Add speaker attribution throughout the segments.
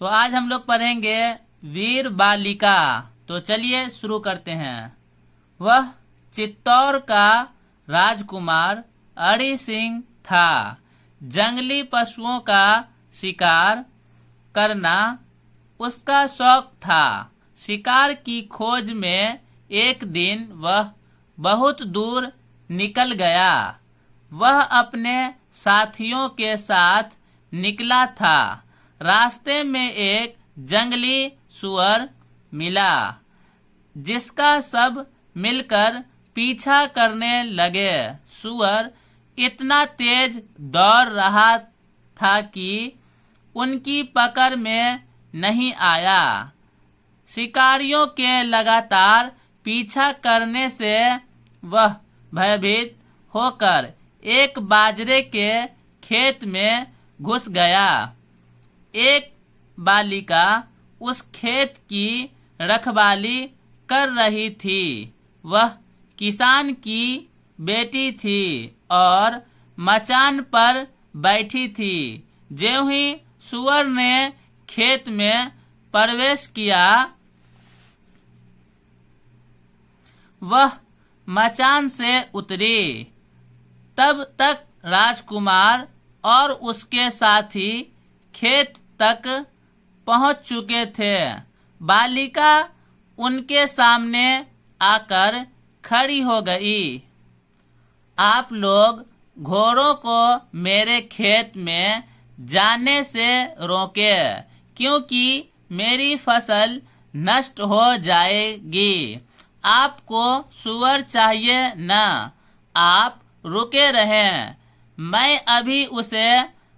Speaker 1: तो आज हम लोग पढ़ेंगे वीर बालिका। तो चलिए शुरू करते हैं। वह चित्तौड़ का राजकुमार अरि सिंह था। जंगली पशुओं का शिकार करना उसका शौक था। शिकार की खोज में एक दिन वह बहुत दूर निकल गया। वह अपने साथियों के साथ निकला था। रास्ते में एक जंगली सुअर मिला, जिसका सब मिलकर पीछा करने लगे। सुअर इतना तेज दौड़ रहा था कि उनकी पकड़ में नहीं आया। शिकारियों के लगातार पीछा करने से वह भयभीत होकर एक बाजरे के खेत में घुस गया। एक बालिका उस खेत की रखवाली कर रही थी। वह किसान की बेटी थी और मचान पर बैठी थी। ज्यों ही सुअर ने खेत में प्रवेश किया, वह मचान से उतरी। तब तक राजकुमार और उसके साथी खेत तक पहुंच चुके थे। बालिका उनके सामने आकर खड़ी हो गई। आप लोग घोड़ों को मेरे खेत में जाने से रोके, क्योंकि मेरी फसल नष्ट हो जाएगी। आपको सुअर चाहिए न, आप रुके रहें। मैं अभी उसे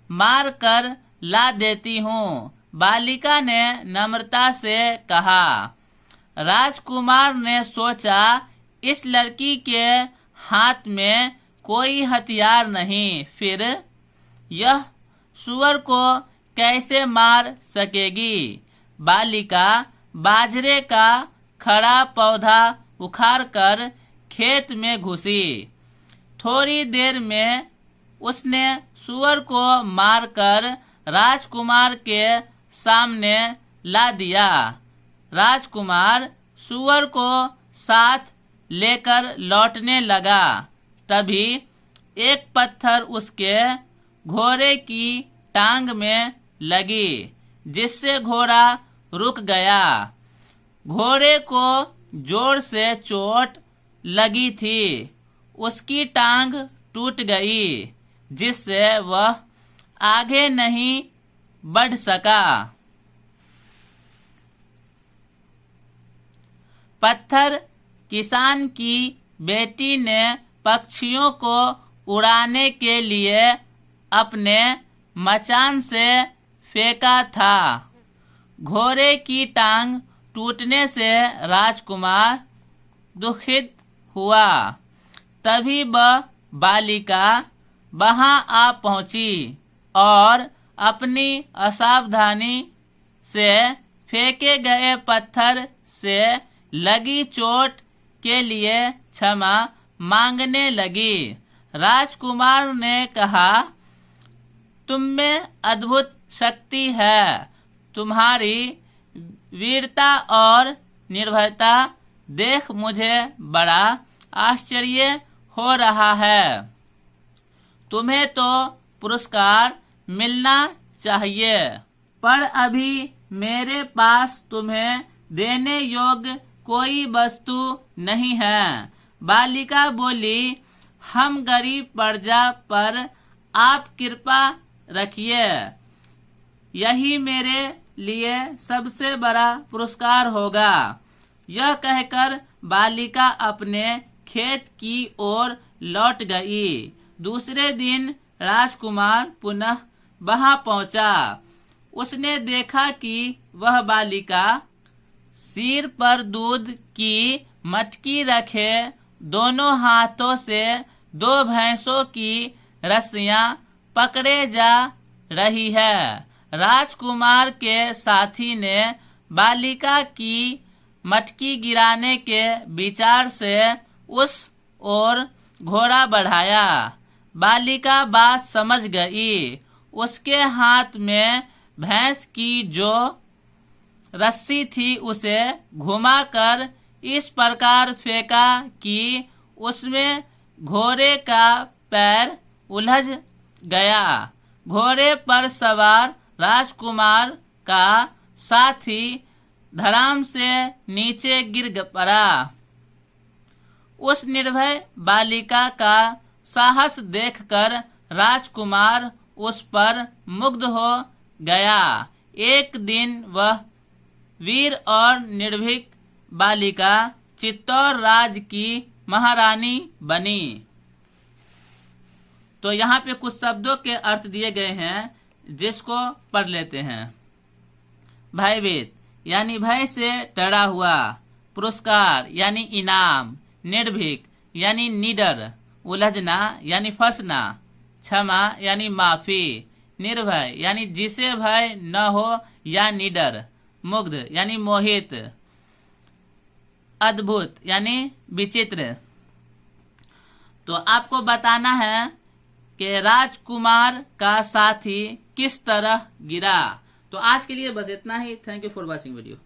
Speaker 1: मार कर ला देती हूँ, बालिका ने नम्रता से कहा। राजकुमार ने सोचा, इस लड़की के हाथ में कोई हथियार नहीं, फिर यह सुअर को कैसे मार सकेगी। बालिका बाजरे का खड़ा पौधा उखाड़कर खेत में घुसी। थोड़ी देर में उसने सुअर को मारकर राजकुमार के सामने ला दिया। राजकुमार सुअर को साथ लेकर लौटने लगा। तभी एक पत्थर उसके घोड़े की टांग में लगी, जिससे घोड़ा रुक गया। घोड़े को जोर से चोट लगी थी। उसकी टांग टूट गई, जिससे वह आगे नहीं बढ़ सका। पत्थर किसान की बेटी ने पक्षियों को उड़ाने के लिए अपने मचान से फेंका था। घोड़े की टांग टूटने से राजकुमार दुखित हुआ। तभी वह बालिका वहां आ पहुंची और अपनी असावधानी से फेंके गए पत्थर से लगी चोट के लिए क्षमा मांगने लगी। राजकुमार ने कहा, तुम में अद्भुत शक्ति है। तुम्हारी वीरता और निर्भयता देख मुझे बड़ा आश्चर्य हो रहा है। तुम्हें तो पुरस्कार मिलना चाहिए, पर अभी मेरे पास तुम्हें देने योग्य कोई वस्तु नहीं है। बालिका बोली, हम गरीब प्रजा पर आप कृपा रखिए, यही मेरे लिए सबसे बड़ा पुरस्कार होगा। यह कहकर बालिका अपने खेत की ओर लौट गई। दूसरे दिन राजकुमार पुनः वहां पहुंचा। उसने देखा कि वह बालिका सिर पर दूध की मटकी रखे दोनों हाथों से 2 भैंसों की रस्सियां पकड़े जा रही है। राजकुमार के साथी ने बालिका की मटकी गिराने के विचार से उस ओर घोड़ा बढ़ाया। बालिका बात समझ गई। उसके हाथ में भैंस की जो रस्सी थी उसे घुमाकर इस प्रकार फेंका कि उसमें घोड़े का पैर उलझ गया। घोड़े पर सवार राजकुमार का साथी धड़ाम से नीचे गिर पड़ा। उस निर्भय बालिका का साहस देखकर राजकुमार उस पर मुग्ध हो गया। एक दिन वह वीर और निर्भीक बालिका चित्तौड़ राज की महारानी बनी। तो यहाँ पे कुछ शब्दों के अर्थ दिए गए हैं जिसको पढ़ लेते हैं। भयभीत यानी भय से डरा हुआ। पुरस्कार यानी इनाम। निर्भीक यानी निडर, उलझना यानी फंसना। क्षमा यानी माफी। निर्भय यानी जिसे भय न हो या निडर। मुग्ध यानी मोहित। अद्भुत यानी विचित्र। तो आपको बताना है कि राजकुमार का साथी किस तरह गिरा। तो आज के लिए बस इतना ही। Thank you for watching video.